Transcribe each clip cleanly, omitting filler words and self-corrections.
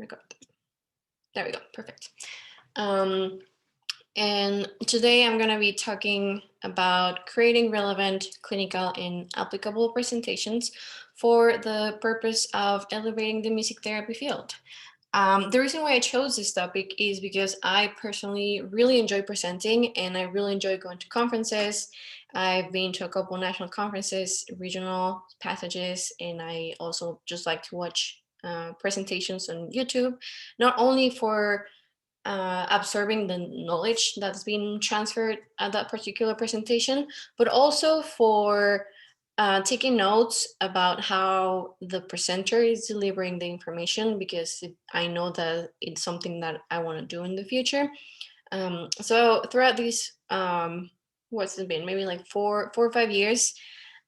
Record. There we go. Perfect. And today I'm going to be talking about creating relevant, clinical, and applicable presentations for the purpose of elevating the music therapy field. The reason why I chose this topic is because I personally really enjoy presenting, and I really enjoy going to conferences. I've been to a couple national conferences, regional passages, and I also just like to watch presentations on YouTube, not only for absorbing the knowledge that's been transferred at that particular presentation, but also for taking notes about how the presenter is delivering the information, because I know that it's something that I want to do in the future. So throughout these, what's it been, maybe like four or 5 years,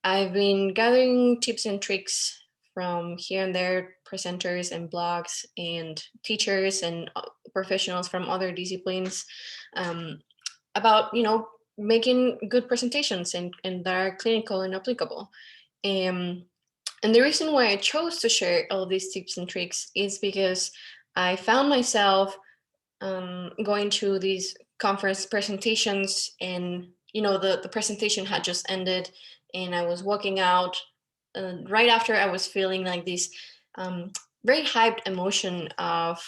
I've been gathering tips and tricks from here and there, presenters and blogs and teachers and professionals from other disciplines, about, making good presentations and that are clinical and applicable. And the reason why I chose to share all these tips and tricks is because I found myself going to these conference presentations, and the presentation had just ended, and I was walking out right after. I was feeling like this very hyped emotion of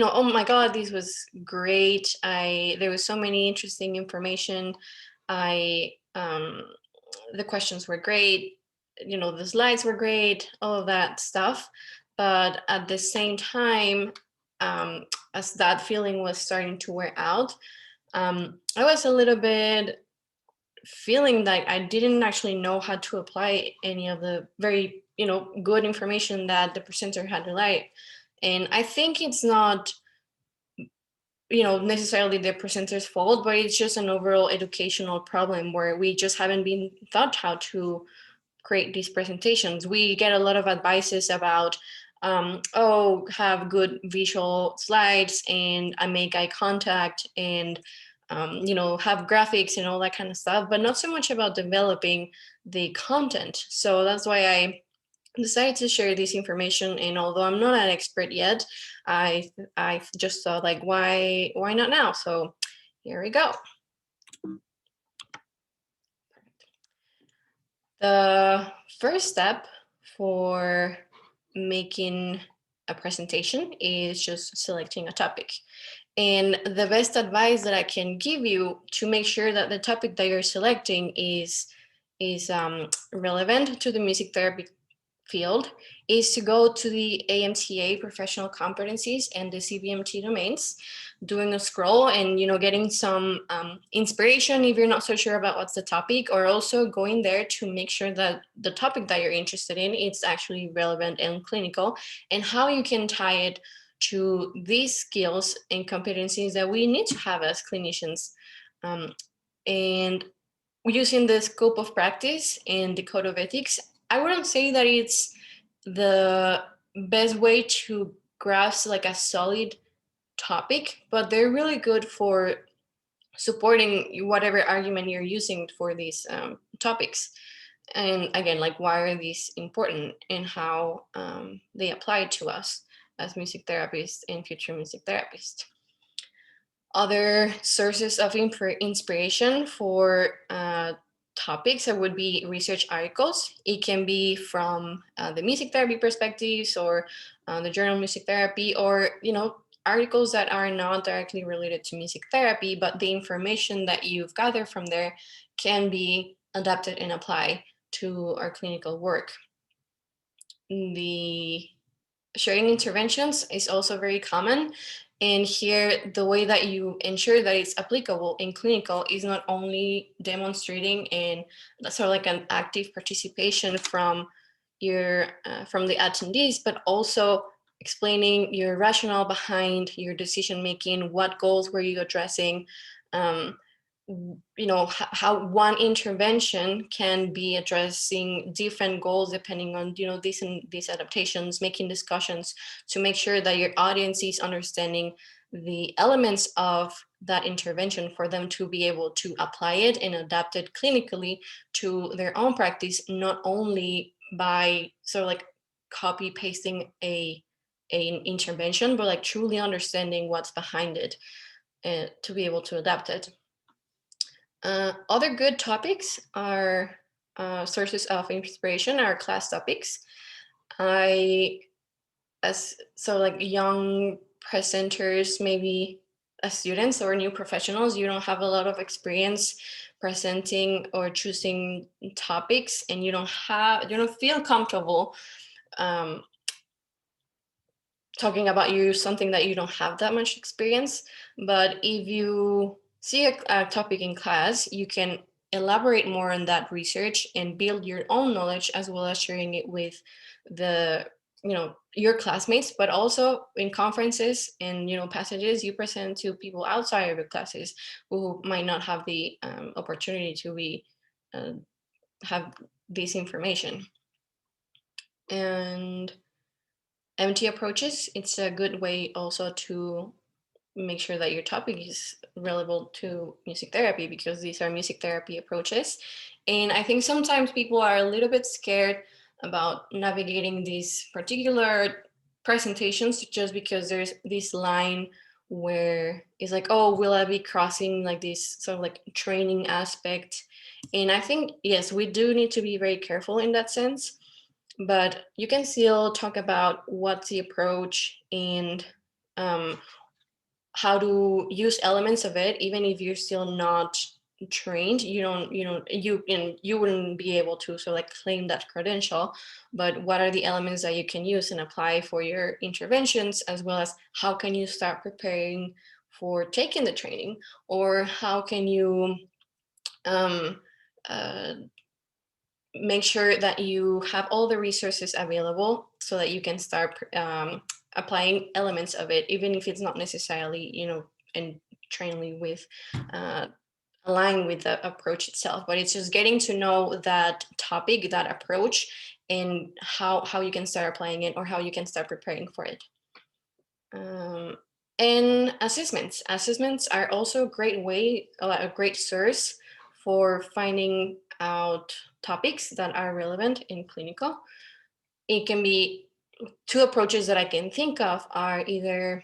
oh my god, this was great. There was so many interesting information. The questions were great, the slides were great, all of that stuff. But at the same time, as that feeling was starting to wear out, I was a little bit feeling that I didn't actually know how to apply any of the very, good information that the presenter had relayed. And I think it's not, necessarily the presenter's fault, but it's just an overall educational problem where we just haven't been taught how to create these presentations. We get a lot of advices about, have good visual slides and I make eye contact and, have graphics and all that kind of stuff, but not so much about developing the content. So that's why I decided to share this information. And although I'm not an expert yet, I just thought, like, why not now? So here we go. The first step for making a presentation is just selecting a topic. And the best advice that I can give you to make sure that the topic that you're selecting is relevant to the music therapy field is to go to the AMTA professional competencies and the CBMT domains, doing a scroll and getting some inspiration if you're not so sure about what's the topic, or also going there to make sure that the topic that you're interested in is actually relevant and clinical, and how you can tie it to these skills and competencies that we need to have as clinicians. And using the scope of practice and the code of ethics, I wouldn't say that it's the best way to grasp like a solid topic, but they're really good for supporting whatever argument you're using for these topics. And again, like, why are these important and how they apply to us as music therapists and future music therapists. Other sources of inspiration for topics that would be research articles. It can be from the music therapy perspectives, or the journal Music Therapy, or articles that are not directly related to music therapy, but the information that you've gathered from there can be adapted and applied to our clinical work. The sharing interventions is also very common. And here, the way that you ensure that it's applicable in clinical is not only demonstrating and sort of like an active participation from from the attendees, but also explaining your rationale behind your decision making. What goals were you addressing? How one intervention can be addressing different goals depending on these adaptations, making discussions to make sure that your audience is understanding the elements of that intervention for them to be able to apply it and adapt it clinically to their own practice, not only by sort of like copy pasting a an intervention, but like truly understanding what's behind it to be able to adapt it. Other good topics are sources of inspiration are class topics. So like young presenters, maybe as students or new professionals, you don't have a lot of experience presenting or choosing topics, and you don't feel comfortable talking about something that you don't have that much experience. But if you see a topic in class, you can elaborate more on that research and build your own knowledge, as well as sharing it with the your classmates. But also in conferences and passages, you present to people outside of your classes who might not have the opportunity to be have this information. And MT approaches, it's a good way also to make sure that your topic is relevant to music therapy, because these are music therapy approaches. And I think sometimes people are a little bit scared about navigating these particular presentations, just because there's this line where it's like, oh, will I be crossing like this sort of like training aspect? And I think, yes, we do need to be very careful in that sense, but you can still talk about what's the approach and how to use elements of it, even if you're still not trained. You wouldn't be able to like claim that credential, but what are the elements that you can use and apply for your interventions, as well as how can you start preparing for taking the training, or how can you um, uh, make sure that you have all the resources available so that you can start applying elements of it, even if it's not necessarily, and training with align with the approach itself, but it's just getting to know that topic, that approach, and how you can start applying it, or how you can start preparing for it. And assessments are also a great way, a great source for finding out topics that are relevant in clinical. It can be two approaches that I can think of are either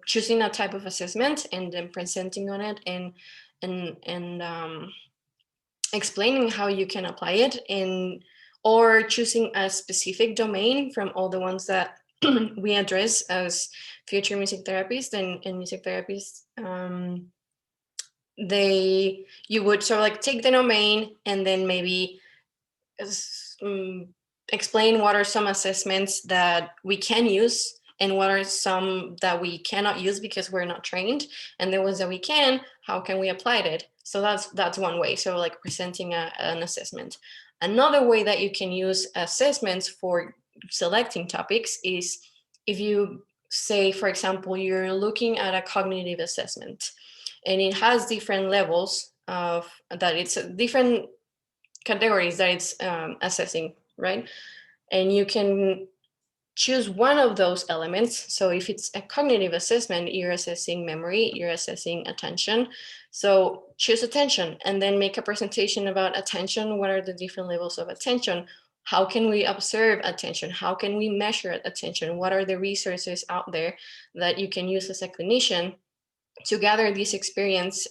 choosing a type of assessment and then presenting on it, and explaining how you can apply it, or choosing a specific domain from all the ones that we address as future music therapists and music therapists. You would sort of like take the domain and then maybe explain what are some assessments that we can use and what are some that we cannot use because we're not trained, and the ones that we can, how can we apply it. So that's one way, so like presenting an assessment. Another way that you can use assessments for selecting topics is if you say, for example, you're looking at a cognitive assessment, and it has different levels of that, it's different categories that it's assessing, right? And you can choose one of those elements. So if it's a cognitive assessment, you're assessing memory, you're assessing attention. So choose attention and then make a presentation about attention. What are the different levels of attention? How can we observe attention? How can we measure attention? What are the resources out there that you can use as a clinician to gather this experience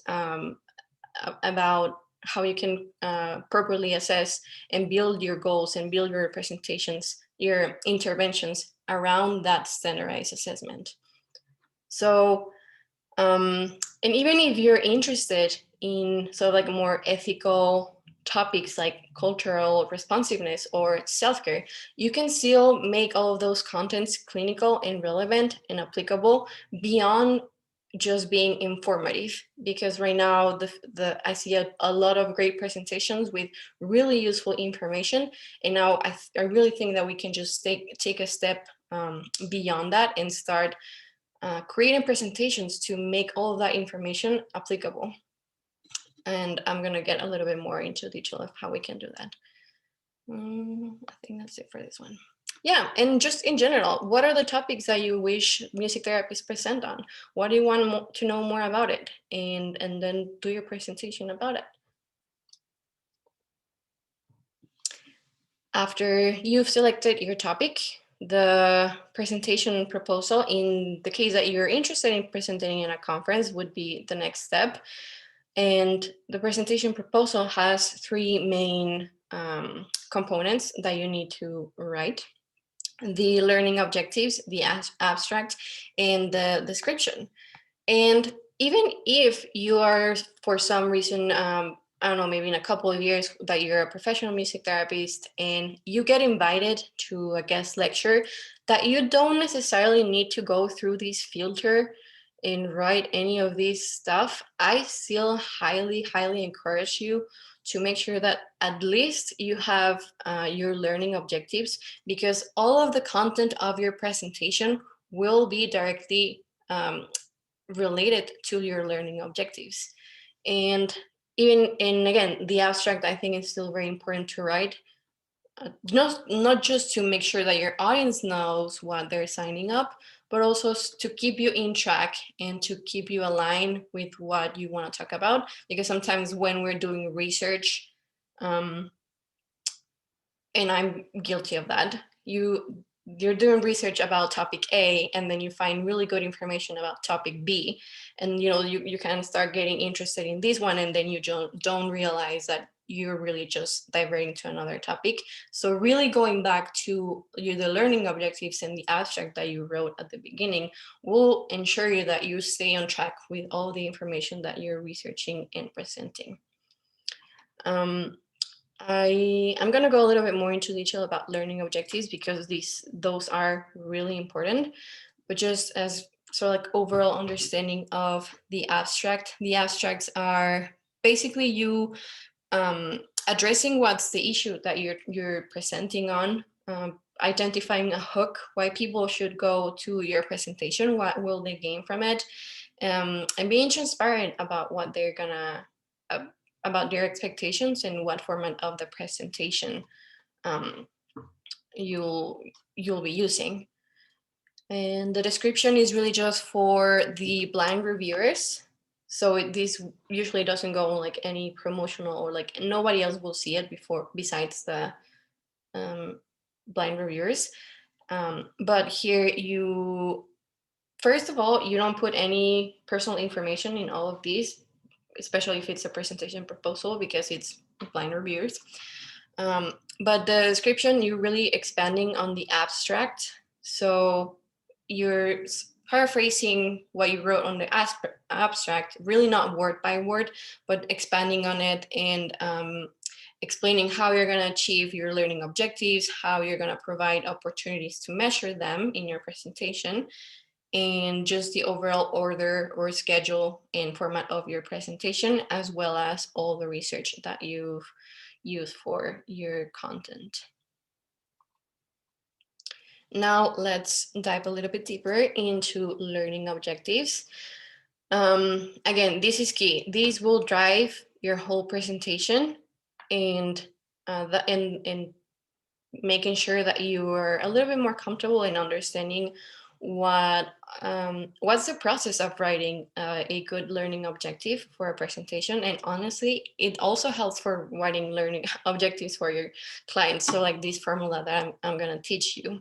about how you can properly assess and build your goals and build your presentations, your interventions around that standardized assessment. So, and even if you're interested in sort of like more ethical topics like cultural responsiveness or self-care, you can still make all of those contents clinical and relevant and applicable beyond just being informative, because right now I see a lot of great presentations with really useful information, and now I really think that we can just take a step beyond that and start creating presentations to make all of that information applicable. And I'm going to get a little bit more into detail of how we can do that. I think that's it for this one. Yeah, and just in general, what are the topics that you wish music therapists present on? What do you want to know more about it? And then do your presentation about it. After you've selected your topic, The presentation proposal, in the case that you're interested in presenting in a conference, would be the next step. And the presentation proposal has three main components that you need to write: the learning objectives, the abstract, and the description. And even if you are, for some reason, I don't know, maybe in a couple of years that you're a professional music therapist and you get invited to a guest lecture, that you don't necessarily need to go through this filter and write any of this stuff. I still highly, highly encourage you to make sure that at least you have your learning objectives, because all of the content of your presentation will be directly related to your learning objectives. And again, the abstract, I think, is still very important to write, not just to make sure that your audience knows what they're signing up, but also to keep you in track and to keep you aligned with what you want to talk about. Because sometimes when we're doing research, and I'm guilty of that, you're doing research about topic A, and then you find really good information about topic B, and you kind of start getting interested in this one, and then you don't realize that you're really just diverting to another topic. So really going back to the learning objectives and the abstract that you wrote at the beginning will ensure you that you stay on track with all the information that you're researching and presenting. I'm going to go a little bit more into detail about learning objectives because those are really important. But just as sort of like overall understanding of the abstracts are basically you addressing what's the issue that you're presenting on, identifying a hook, why people should go to your presentation, what will they gain from it, and being transparent about what they're gonna about their expectations and what format of the presentation you'll be using. And the description is really just for the blind reviewers. So this usually doesn't go on like any promotional, or like nobody else will see it besides the blind reviewers. But here first of all, you don't put any personal information in all of these, especially if it's a presentation proposal, because it's blind reviewers. But the description, you're really expanding on the abstract. So you're paraphrasing what you wrote on the abstract, really not word by word, but expanding on it and explaining how you're going to achieve your learning objectives, how you're going to provide opportunities to measure them in your presentation, and just the overall order or schedule and format of your presentation, as well as all the research that you've used for your content. Now let's dive a little bit deeper into learning objectives. Again, this is key. These will drive your whole presentation, and making sure that you are a little bit more comfortable in understanding what's the process of writing a good learning objective for a presentation. And honestly, it also helps for writing learning objectives for your clients. So like this formula that I'm going to teach you.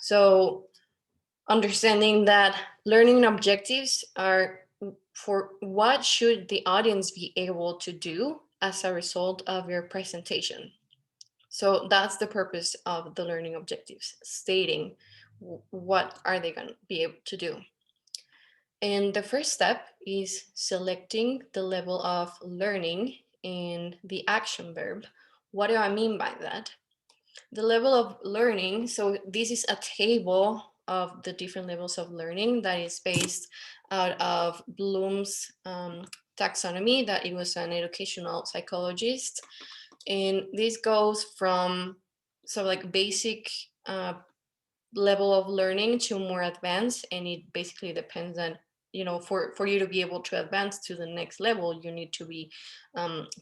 So understanding that learning objectives are for what should the audience be able to do as a result of your presentation. So that's the purpose of the learning objectives, stating what are they going to be able to do. And the first step is selecting the level of learning and the action verb. What do I mean by that? The level of learning, so this is a table of the different levels of learning that is based out of Bloom's taxonomy, that it was an educational psychologist. And this goes from like basic level of learning to more advanced, and it basically depends on, for you to be able to advance to the next level, you need to be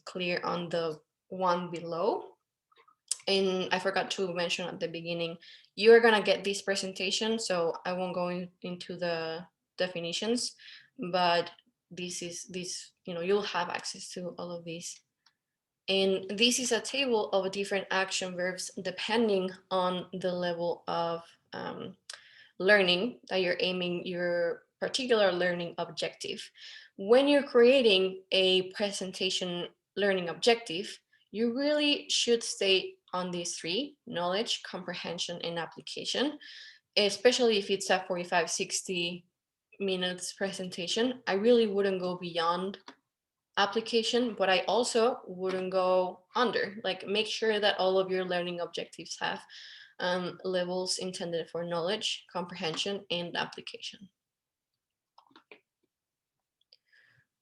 clear on the one below. And I forgot to mention at the beginning, you are gonna get this presentation, so I won't go into the definitions, but this you'll have access to all of these. And this is a table of different action verbs depending on the level of learning that you're aiming your particular learning objective. When you're creating a presentation learning objective, you really should stay on these three: knowledge, comprehension, and application. Especially if it's a 45, 60 minutes presentation, I really wouldn't go beyond application, but I also wouldn't go under. Like, make sure that all of your learning objectives have levels intended for knowledge, comprehension, and application.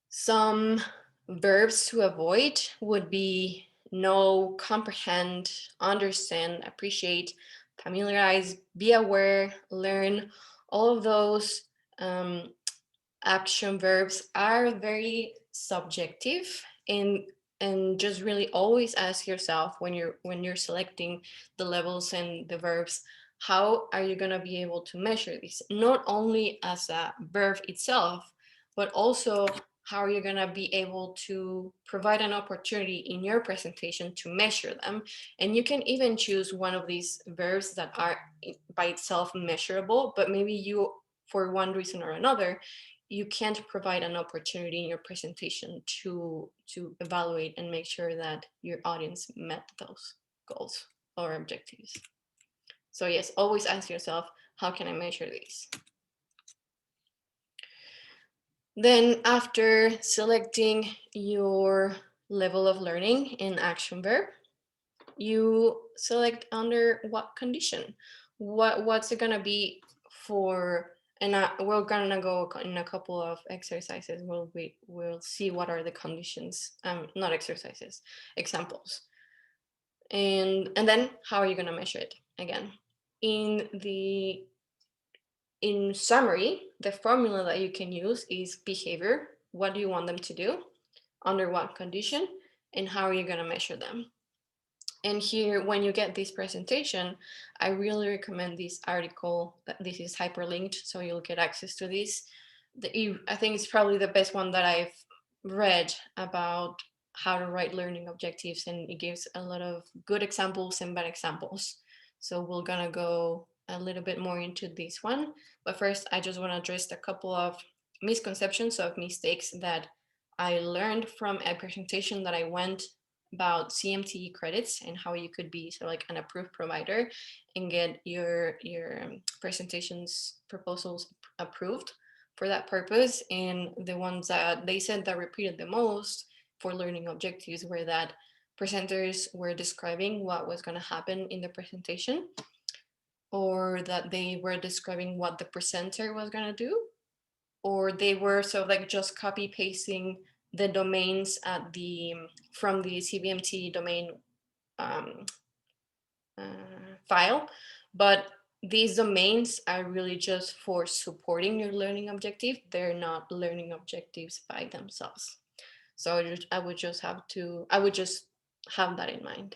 Some verbs to avoid would be know, comprehend, understand, appreciate, familiarize, be aware, learn. All of those action verbs are very subjective, and just really always ask yourself when you're selecting the levels and the verbs, how are you going to be able to measure these, not only as a verb itself, but also how are you going to be able to provide an opportunity in your presentation to measure them. And you can even choose one of these verbs that are by itself measurable, but maybe you, for one reason or another, you can't provide an opportunity in your presentation to evaluate and make sure that your audience met those goals or objectives. So yes, always ask yourself, how can I measure these? Then after selecting your level of learning in action verb, you select under what condition. What's it gonna be for, and we're gonna go in a couple of exercises. We'll see what are the conditions, not exercises, examples. And then how are you gonna measure it again? In summary, the formula that you can use is behavior. What do you want them to do? Under what condition? And how are you gonna measure them? And here, when you get this presentation, I really recommend this article. This is hyperlinked, so you'll get access to this. I think it's probably the best one that I've read about how to write learning objectives, and it gives a lot of good examples and bad examples. So we're gonna go a little bit more into this one. But first, I just want to address a couple of misconceptions of mistakes that I learned from a presentation that I went about CMT credits and how you could be sort of like an approved provider and get your presentations proposals approved for that purpose. And the ones that they said that repeated the most for learning objectives were that presenters were describing what was going to happen in the presentation, or that they were describing what the presenter was going to do, or they were sort of like just copy pasting the domains at the from the CVMT domain file, but these domains are really just for supporting your learning objective. They're not learning objectives by themselves. So I would just have that in mind.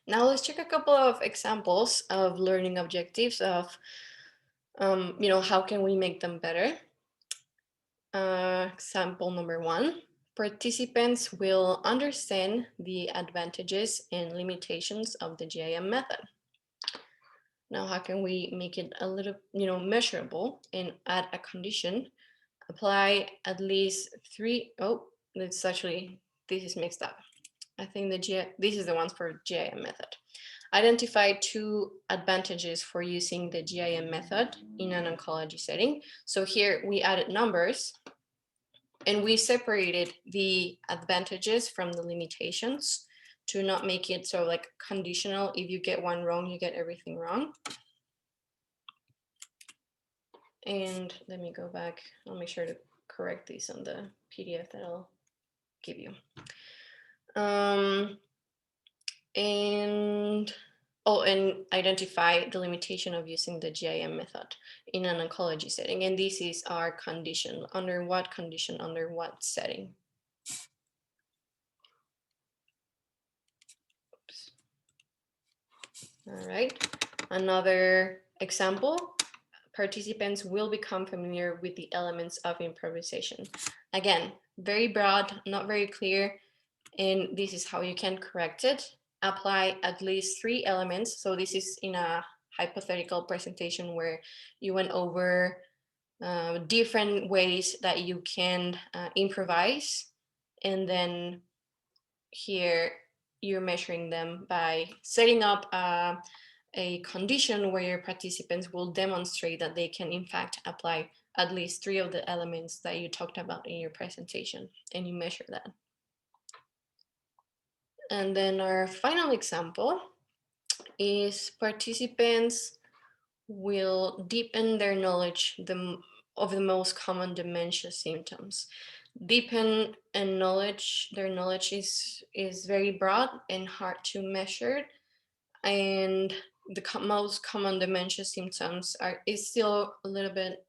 Now let's check a couple of examples of learning objectives of, how can we make them better? Example number 1, participants will understand the advantages and limitations of the GIM method. Now, how can we make it a little, measurable and add a condition? Apply at least 3, this is mixed up. I think this is the ones for GIM method. Identify 2 advantages for using the GIM method in an oncology setting. So here we added numbers and we separated the advantages from the limitations to not make it sort of like conditional. If you get one wrong, you get everything wrong. And let me go back. I'll make sure to correct these on the PDF that I'll give you. And identify the limitation of using the GIM method in an oncology setting. And this is our condition. Under what condition, under what setting? Oops. All right, another example. Participants will become familiar with the elements of improvisation. Again, very broad, not very clear, and this is how you can correct it. Apply at least 3 elements. So this is in a hypothetical presentation where you went over different ways that you can improvise, and then here you're measuring them by setting up a condition where your participants will demonstrate that they can in fact apply at least 3 of the elements that you talked about in your presentation, and you measure that. And then our final example is participants will deepen their knowledge of the most common dementia symptoms. Deepen and their knowledge is very broad and hard to measure, and the most common dementia symptoms is still a little bit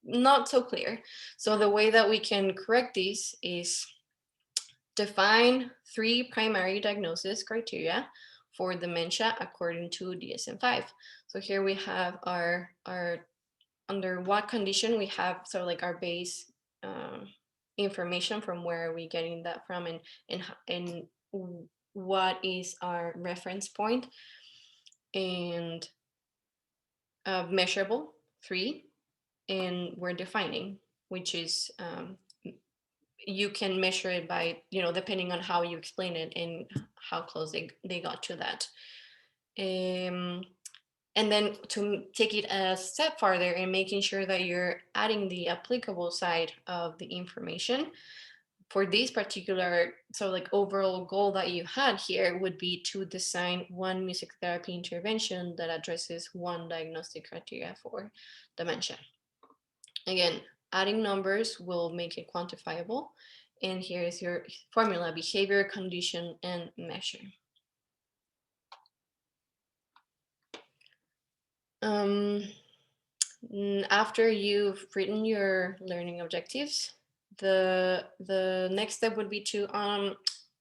not so clear. So the way that we can correct this is define 3 primary diagnosis criteria for dementia according to DSM-5. So here we have our under what condition we have sort of like our base information from where are we getting that from, and what is our reference point, and measurable 3, and we're defining, which is you can measure it by, depending on how you explain it and how close they got to that. And then to take it a step farther and making sure that you're adding the applicable side of the information for this particular overall goal that you had here would be to design one music therapy intervention that addresses one diagnostic criteria for dementia. Again, adding numbers will make it quantifiable. And here is your formula: behavior, condition, and measure. After you've written your learning objectives, the next step would be to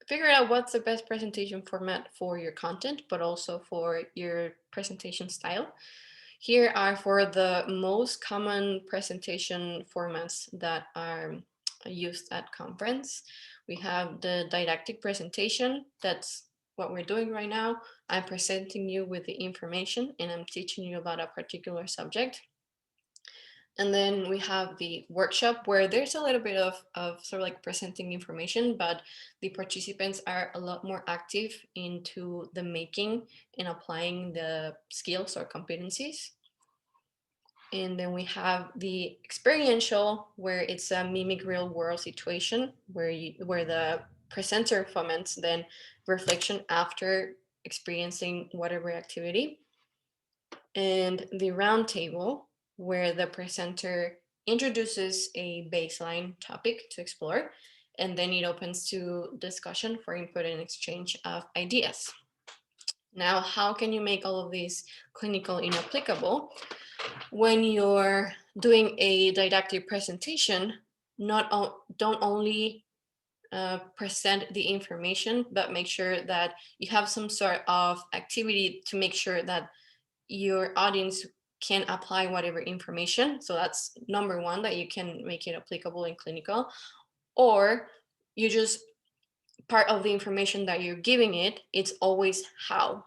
figure out what's the best presentation format for your content, but also for your presentation style. Here are for the most common presentation formats that are used at conference. We have the didactic presentation. That's what we're doing right now. I'm presenting you with the information and I'm teaching you about a particular subject. And then we have the workshop where there's a little bit of sort of like presenting information, but the participants are a lot more active into the making and applying the skills or competencies. And then we have the experiential, where it's a mimic real world situation where the presenter foments then reflection after experiencing whatever activity. And the roundtable, where the presenter introduces a baseline topic to explore, and then it opens to discussion for input and exchange of ideas. Now, how can you make all of these clinical and applicable? When you're doing a didactic presentation, don't only present the information, but make sure that you have some sort of activity to make sure that your audience can apply whatever information. So that's number one, that you can make it applicable and clinical. Or you just, part of the information that you're giving it's always how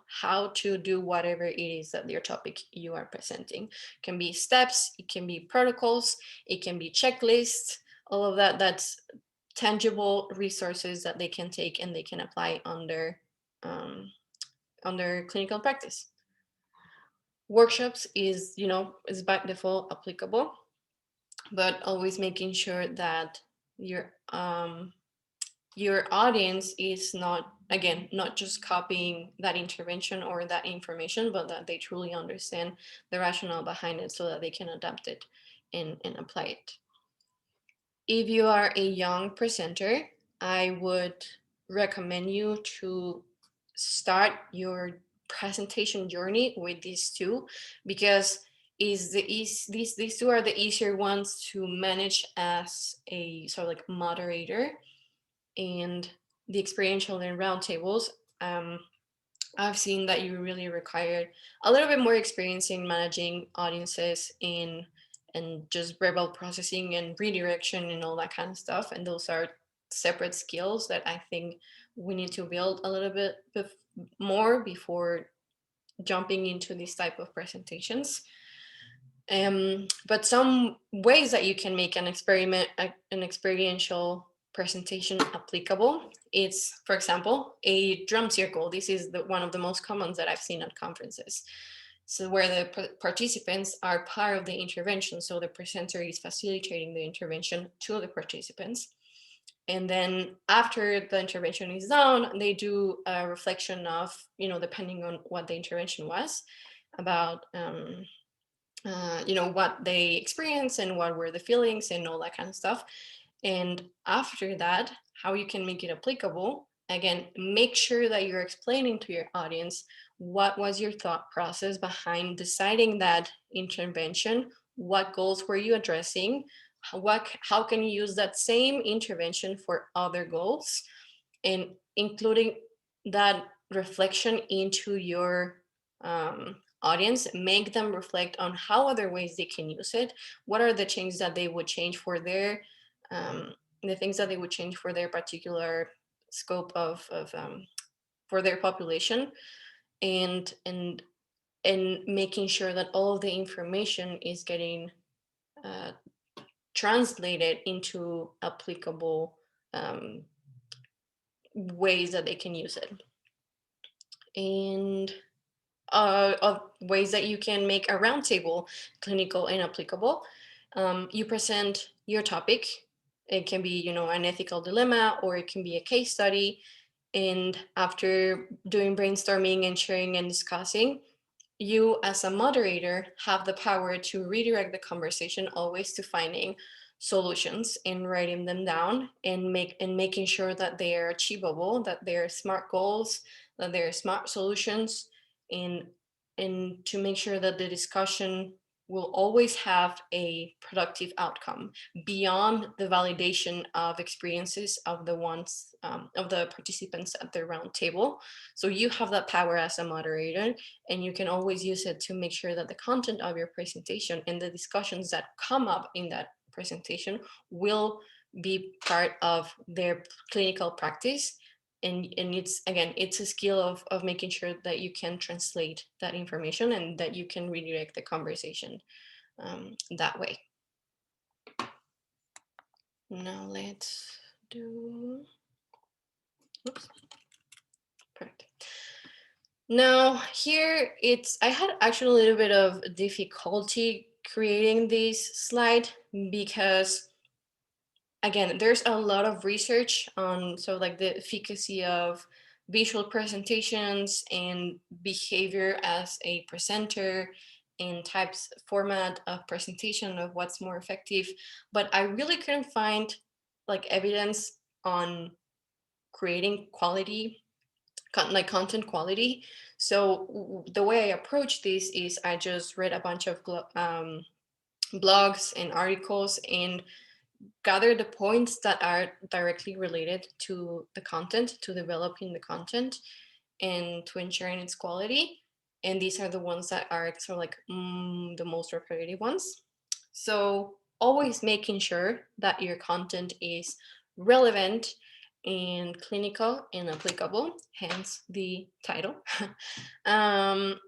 to do whatever it is that your topic you are presenting. It can be steps, it can be protocols, it can be checklists, all of that. That's tangible resources that they can take and they can apply on their clinical practice. Workshops is by default applicable, but always making sure that your audience is not just copying that intervention or that information, but that they truly understand the rationale behind it so that they can adapt it and apply it. If you are a young presenter, I would recommend you to start your presentation journey with these two, because these two are the easier ones to manage as a sort of like moderator. And the experiential and roundtables, I've seen that you really require a little bit more experience in managing audiences, in and just verbal processing and redirection and all that kind of stuff. And those are separate skills that I think we need to build a little bit more before jumping into these type of presentations. But some ways that you can make an experiential presentation applicable, it's, for example, a drum circle. This is one of the most common that I've seen at conferences. So where the participants are part of the intervention. So the presenter is facilitating the intervention to the participants. And then after the intervention is done, they do a reflection of, depending on what the intervention was, about what they experienced and what were the feelings and all that kind of stuff. And after that, how you can make it applicable, again, make sure that you're explaining to your audience what was your thought process behind deciding that intervention, what goals were you addressing, how can you use that same intervention for other goals, and including that reflection into your audience, make them reflect on how other ways they can use it, what are the changes that they would change for their the things that they would change for their particular scope of for their population, and making sure that all of the information is getting translated into applicable ways that they can use it. And of ways that you can make a roundtable clinical and applicable. You present your topic. It can be, an ethical dilemma, or it can be a case study. And after doing brainstorming and sharing and discussing, you as a moderator have the power to redirect the conversation always to finding solutions and writing them down and making sure that they are achievable, that they're smart goals, that they're smart solutions, and to make sure that the discussion will always have a productive outcome beyond the validation of experiences of the ones of the participants at the round table. So you have that power as a moderator, and you can always use it to make sure that the content of your presentation and the discussions that come up in that presentation will be part of their clinical practice. And it's a skill of making sure that you can translate that information and that you can redirect the conversation that way. Now let's do, oops, perfect. Now here I had actually a little bit of difficulty creating this slide because, again, there's a lot of research on the efficacy of visual presentations and behavior as a presenter and types format of presentation of what's more effective, but I really couldn't find evidence on creating quality, content quality. So the way I approach this is I just read a bunch of blogs and articles and gather the points that are directly related to the content, to developing the content, and to ensuring its quality. And these are the ones that are the most repetitive ones. So always making sure that your content is relevant and clinical and applicable, hence the title. And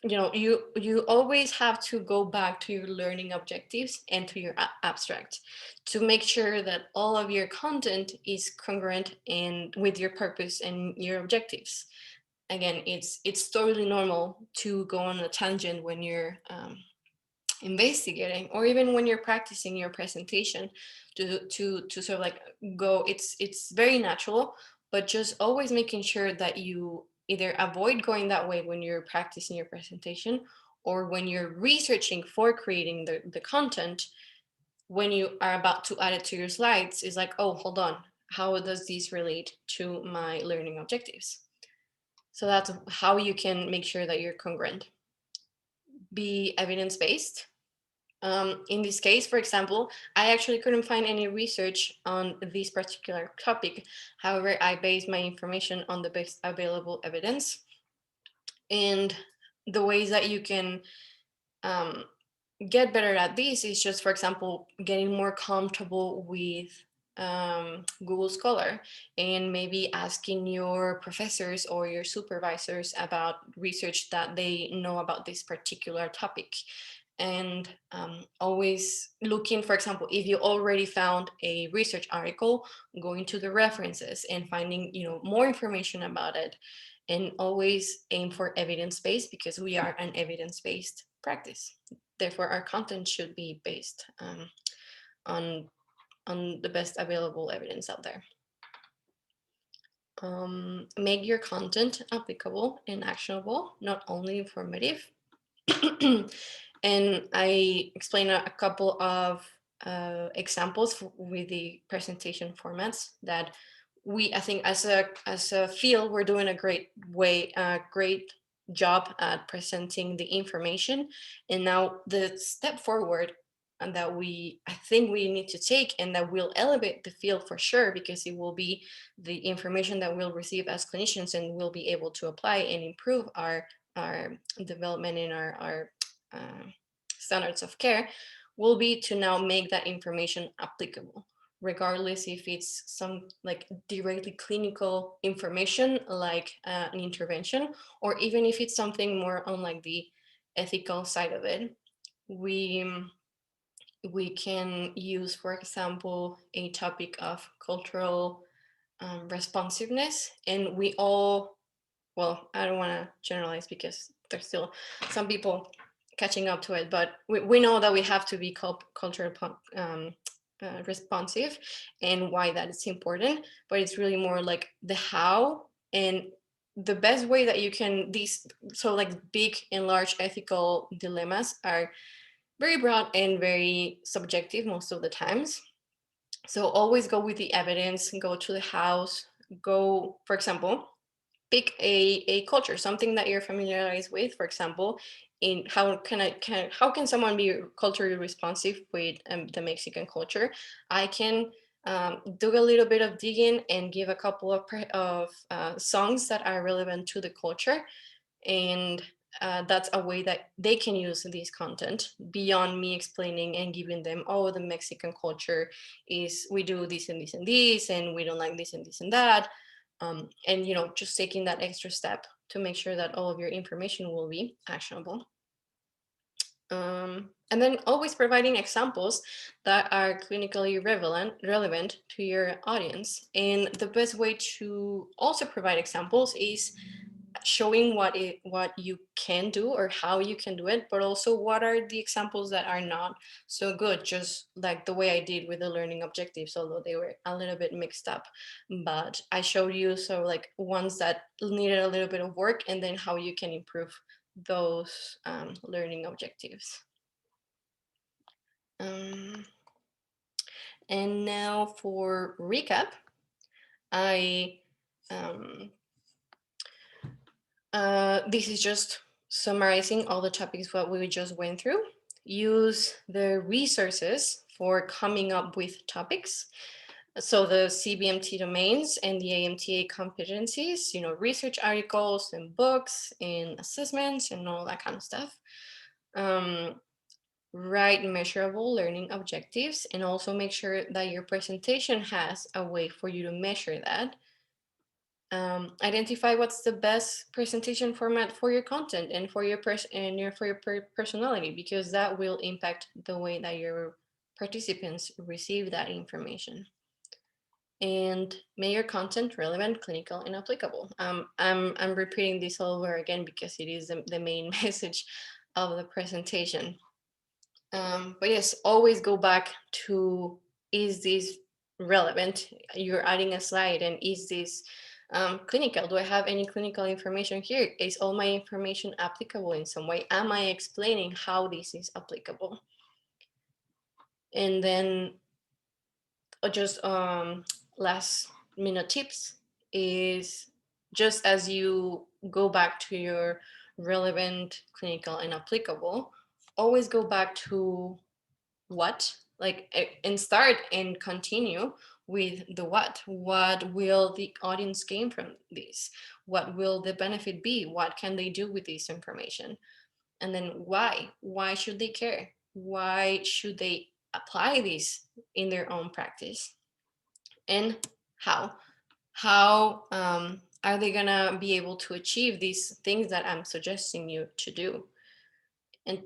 you always have to go back to your learning objectives and to your abstract to make sure that all of your content is congruent and with your purpose and your objectives. Again, it's totally normal to go on a tangent when you're investigating, or even when you're practicing your presentation, to sort of go. It's very natural, but just always making sure that you either avoid going that way when you're practicing your presentation, or when you're researching for creating the content, when you are about to add it to your slides, is oh, hold on, how does this relate to my learning objectives? So that's how you can make sure that you're congruent. Be evidence-based. In this case, for example, I actually couldn't find any research on this particular topic. However, I based my information on the best available evidence. And the ways that you can get better at this is just, for example, getting more comfortable with Google Scholar, and maybe asking your professors or your supervisors about research that they know about this particular topic. And always looking, for example, if you already found a research article, going to the references and finding, more information about it. And always aim for evidence-based, because we are an evidence-based practice. Therefore, our content should be based on the best available evidence out there. Make your content applicable and actionable, not only informative. And I explain a couple of examples with the presentation formats that I think as a field, we're doing a great job at presenting the information. And now the step forward, and that I think we need to take, and that will elevate the field for sure, because it will be the information that we'll receive as clinicians, and we'll be able to apply and improve our development in our standards of care, will be to now make that information applicable, regardless if it's some like directly clinical information, like an intervention, or even if it's something more on like the ethical side of it. We can use, for example, a topic of cultural responsiveness, and we all, well, I don't want to generalize because there's still some people catching up to it, but we know that we have to be cultural responsive, and why that is important. But it's really more like the how, and the best way that you can, so like big and large ethical dilemmas are very broad and very subjective most of the times. So always go with the evidence, go to the house, go, for example, pick a culture, something that you're familiarized with. For example, in how can someone be culturally responsive with the Mexican culture? I can do a little bit of digging and give a couple of songs that are relevant to the culture, and that's a way that they can use this content beyond me explaining and giving them, oh, the Mexican culture is, we do this and this and this, and we don't like this and this and that. And just taking that extra step to make sure that all of your information will be actionable. And then always providing examples that are clinically relevant to your audience. And the best way to also provide examples is showing what you can do or how you can do it, but also what are the examples that are not so good, just like the way I did with the learning objectives, although they were a little bit mixed up. But I showed you, so like ones that needed a little bit of work, and then how you can improve those learning objectives. And now for recap, I this is just summarizing all the topics what we just went through. Use the resources for coming up with topics. So the CBMT domains and the AMTA competencies, research articles and books and assessments and all that kind of stuff. Write measurable learning objectives, and also make sure that your presentation has a way for you to measure that. Identify what's the best presentation format for your content and for your personality, because that will impact the way that your participants receive that information. And make your content relevant, clinical, and applicable. I'm repeating this all over again because it is the main message of the presentation. But yes, always go back to, is this relevant? You're adding a slide, and is this clinical? Do I have any clinical information here? Is all my information applicable in some way? Am I explaining how this is applicable? And then just last minute tips is, just as you go back to your relevant, clinical, and applicable, always go back to what, and start and continue with the what will the audience gain from this? What will the benefit be? What can they do with this information? And then why? Why should they care? Why should they apply this in their own practice? And how? How are they gonna be able to achieve these things that I'm suggesting you to do? And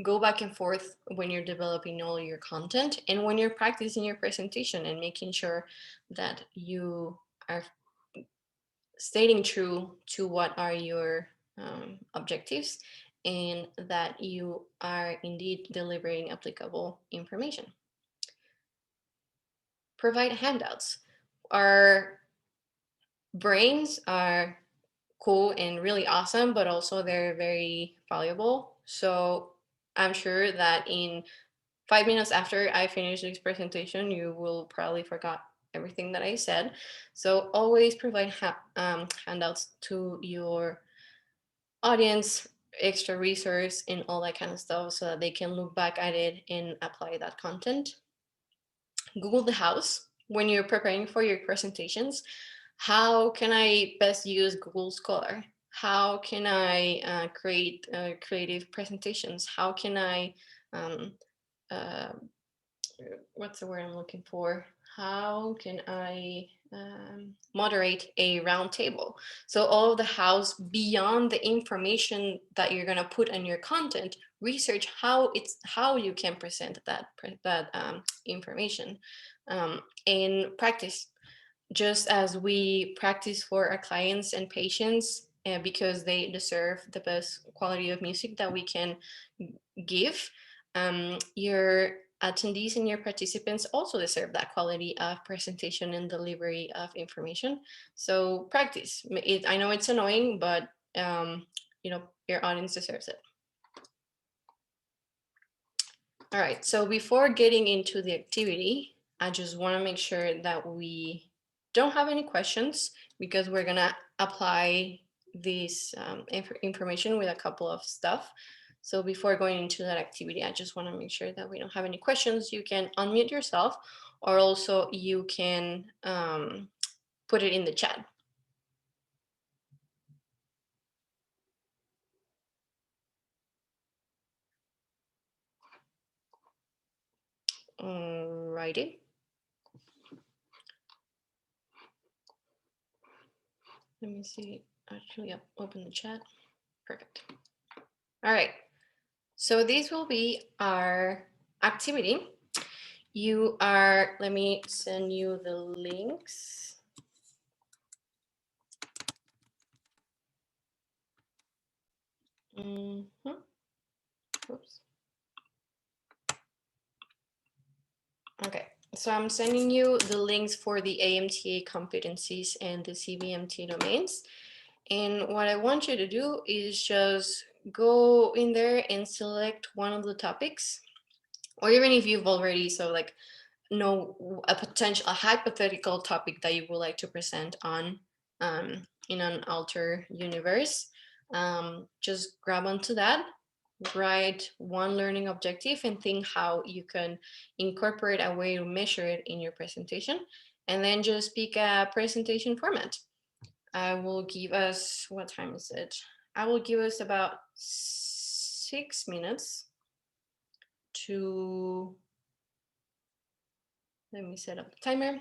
go back and forth when you're developing all your content and when you're practicing your presentation, and making sure that you are stating true to what are your objectives, and that you are indeed delivering applicable information. Provide handouts. Our brains are cool and really awesome, but also they're very valuable. So I'm sure that in 5 minutes after I finish this presentation, you will probably forgot everything that I said. So always provide handouts to your audience, extra resource, and all that kind of stuff, so that they can look back at it and apply that content. Google the house when you're preparing for your presentations. How can I best use Google Scholar? How can I create creative presentations? How can I uh, what's the word I'm looking for? How can I moderate a round table? So all of the hows, beyond the information that you're going to put in your content, research how you can present that information, and practice, just as we practice for our clients and patients, because they deserve the best quality of music that we can give. Your attendees and your participants also deserve that quality of presentation and delivery of information. So practice. I know it's annoying, but your audience deserves it. All right, so before getting into the activity, I just want to make sure that we don't have any questions, because we're gonna apply this information with a couple of stuff. So before going into that activity, I just want to make sure that we don't have any questions. You can unmute yourself, or also you can put it in the chat. Alrighty. Let me see. Actually, open the chat. Perfect. All right. So this will be our activity. Let me send you the links. Oops. Okay, so I'm sending you the links for the AMTA competencies and the CBMT domains. And what I want you to do is just go in there and select one of the topics, or even if you've already know a hypothetical topic that you would like to present on in an alter universe. Just grab onto that, write one learning objective, and think how you can incorporate a way to measure it in your presentation, and then just pick a presentation format. I will give us, what time is it? I will give us about 6 minutes to, let me set up the timer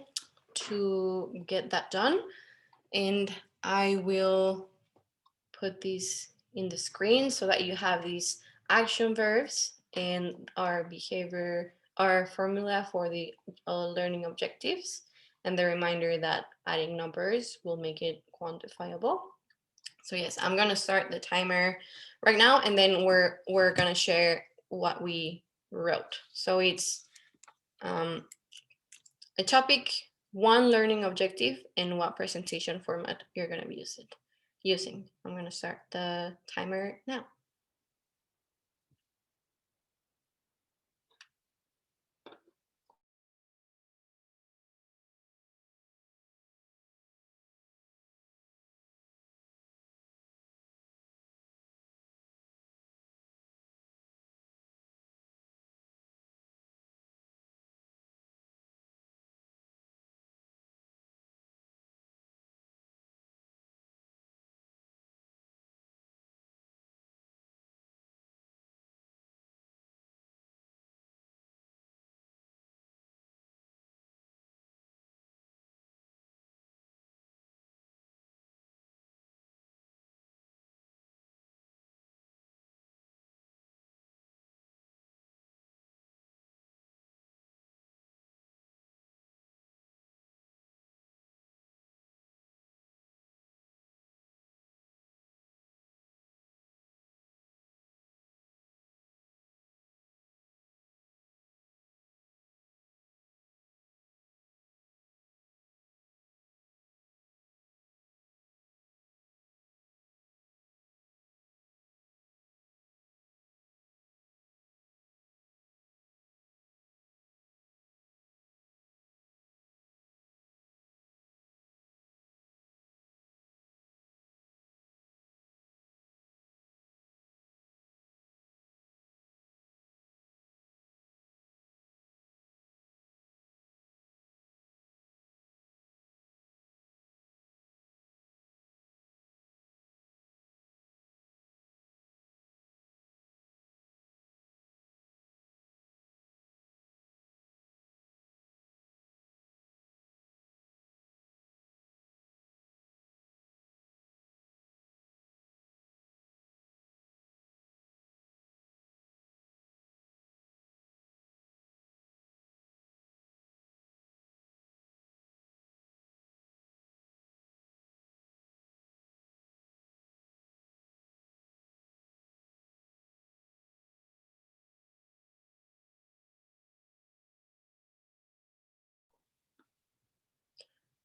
to get that done. And I will put these in the screen so that you have these action verbs and our behavior, our formula for the learning objectives, and the reminder that adding numbers will make it quantifiable. So yes, I'm gonna start the timer right now, and then we're gonna share what we wrote. So it's a topic, one learning objective, and what presentation format you're gonna be using. I'm gonna start the timer now.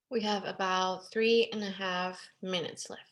We have about 3.5 minutes left.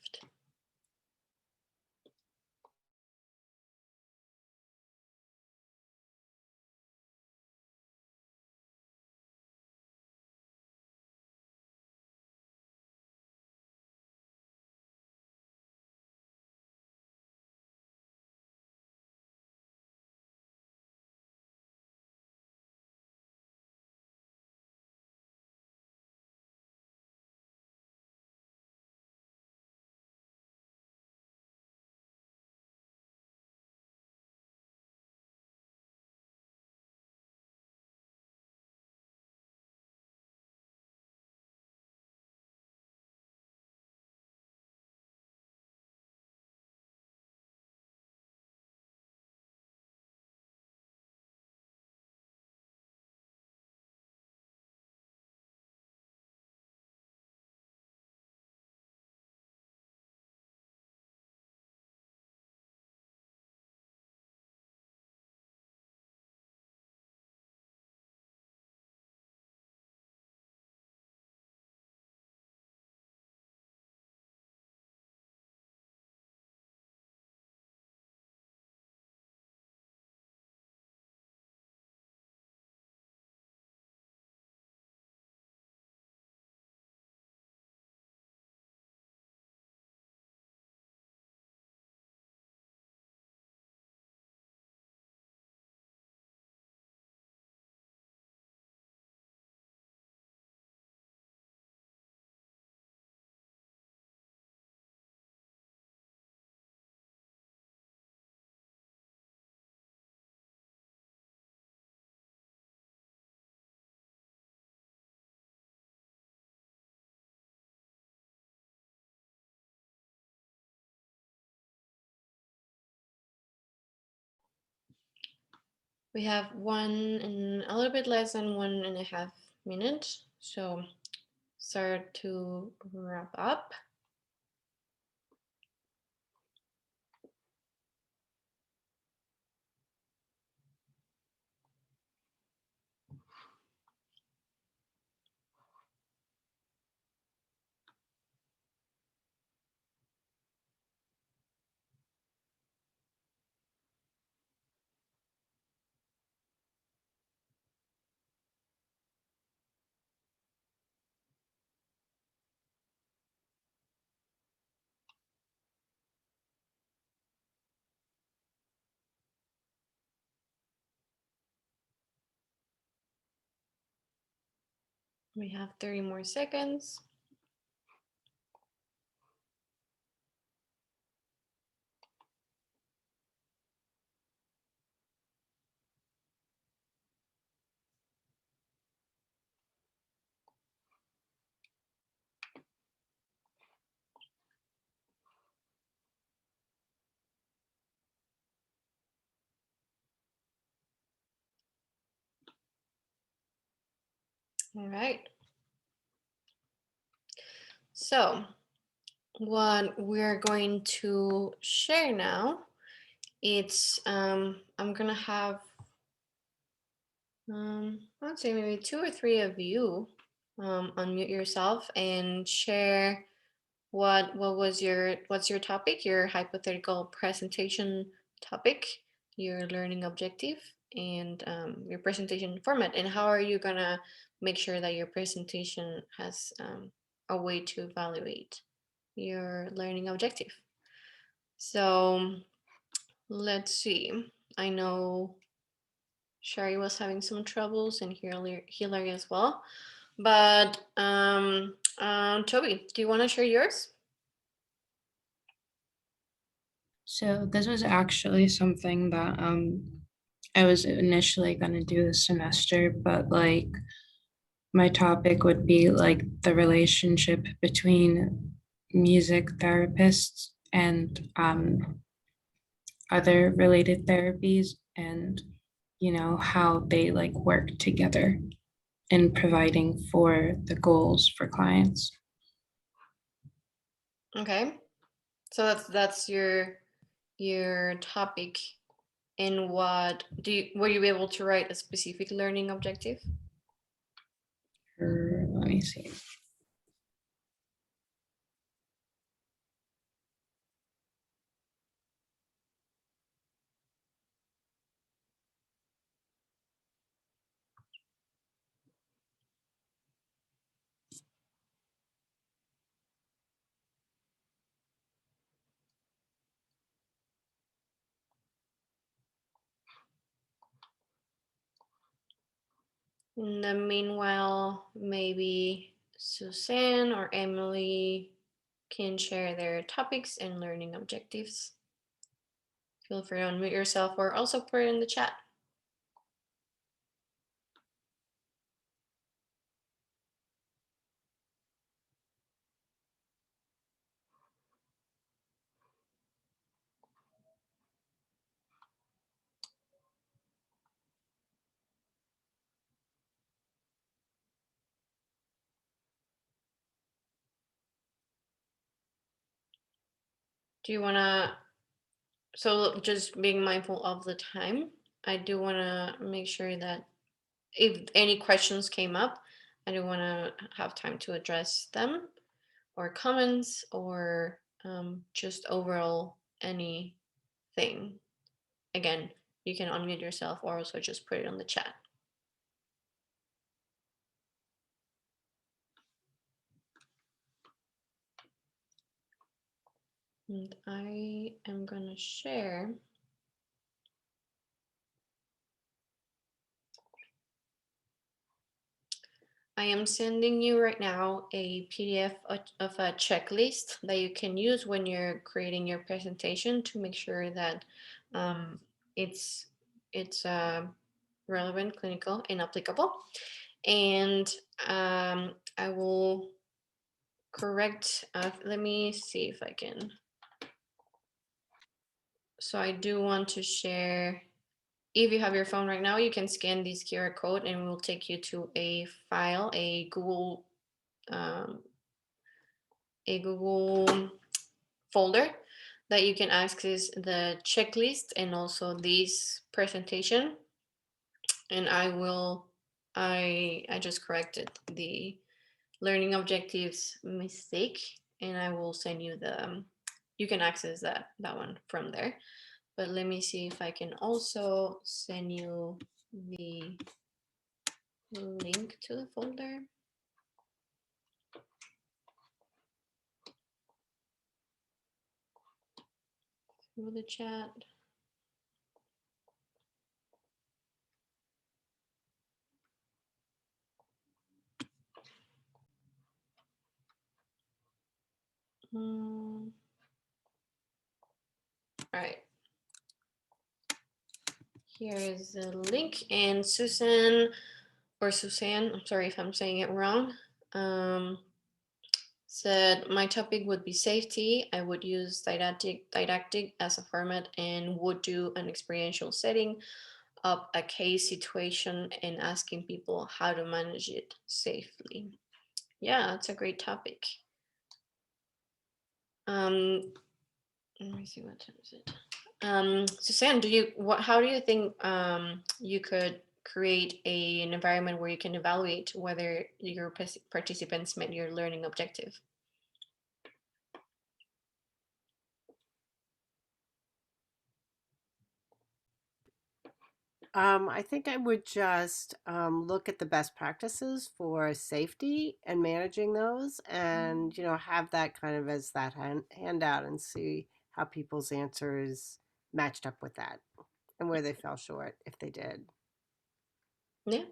We have a little bit less than 1.5 minutes. So start to wrap up. We have 30 more seconds. All right. So what we're going to share now, I'm gonna have I'd say maybe 2 or 3 of you unmute yourself and share what's your topic, your hypothetical presentation topic, your learning objective, and your presentation format, and how are you gonna make sure that your presentation has a way to evaluate your learning objective. So let's see. I know Sherry was having some troubles and Hillary as well. But Toby, do you want to share yours? So this was actually something that I was initially going to do this semester, but like my topic would be like the relationship between music therapists and other related therapies, and how they like work together in providing for the goals for clients. Okay, so that's your topic. And were you able to write a specific learning objective? Let me see. In the meanwhile, maybe Suzanne or Emily can share their topics and learning objectives. Feel free to unmute yourself or also put it in the chat. Do you want to, so just being mindful of the time, I do want to make sure that if any questions came up, I do want to have time to address them, or comments, or just overall anything. Again, you can unmute yourself or also just put it on the chat. And I am going to share. I am sending you right now a PDF of a checklist that you can use when you're creating your presentation to make sure that it's relevant, clinical, and applicable. And I will correct. Let me see if I can. So I do want to share. If you have your phone right now, you can scan this QR code and it will take you to a file, a Google folder that you can access the checklist and also this presentation. And I just corrected the learning objectives mistake, and I will send you you can access that one from there. But let me see if I can also send you the link to the folder through the chat. All right. Here is the link, and Suzanne, I'm sorry if I'm saying it wrong, said my topic would be safety. I would use didactic as a format and would do an experiential setting of a case situation and asking people how to manage it safely. Yeah, that's a great topic. Let me see, what time is it? Suzanne, how do you think you could create an environment where you can evaluate whether your participants met your learning objective? I think I would just look at the best practices for safety and managing those, and have that kind of as that handout, and see how people's answers matched up with that, and where they fell short if they did. Yeah,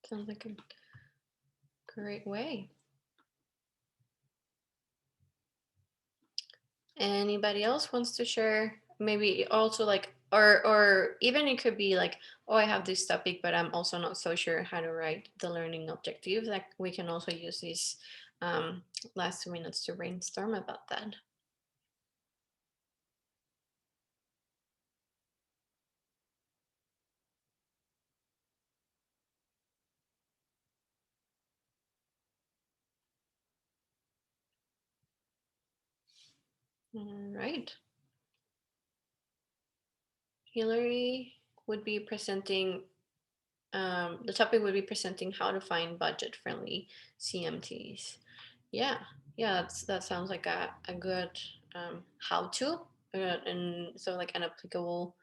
sounds like a great way. Anybody else wants to share? Maybe also like, or even it could be like, oh, I have this topic, but I'm also not so sure how to write the learning objective. Like we can also use these last 2 minutes to brainstorm about that. All right. Hillary would be presenting, the topic would be presenting how to find budget-friendly CMTs. Yeah, that sounds like a good how-to, and so like an applicable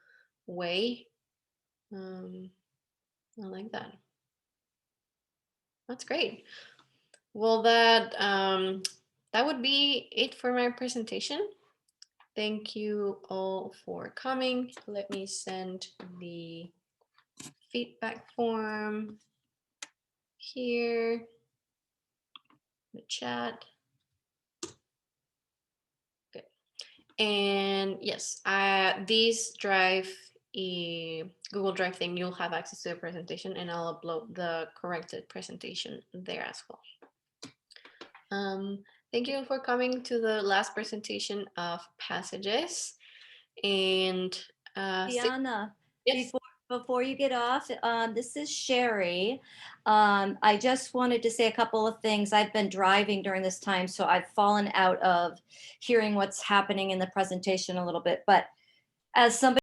way. I like that. That's great. Well, that would be it for my presentation. Thank you all for coming. Let me send the feedback form. here, the chat. Good. And yes, this drive, Google Drive thing, you'll have access to the presentation, and I'll upload the corrected presentation there as well. Thank you for coming to the last presentation of passages. And Diana, yes. before you get off, this is Sherry. I just wanted to say a couple of things. I've been driving during this time, so I've fallen out of hearing what's happening in the presentation a little bit. But as somebody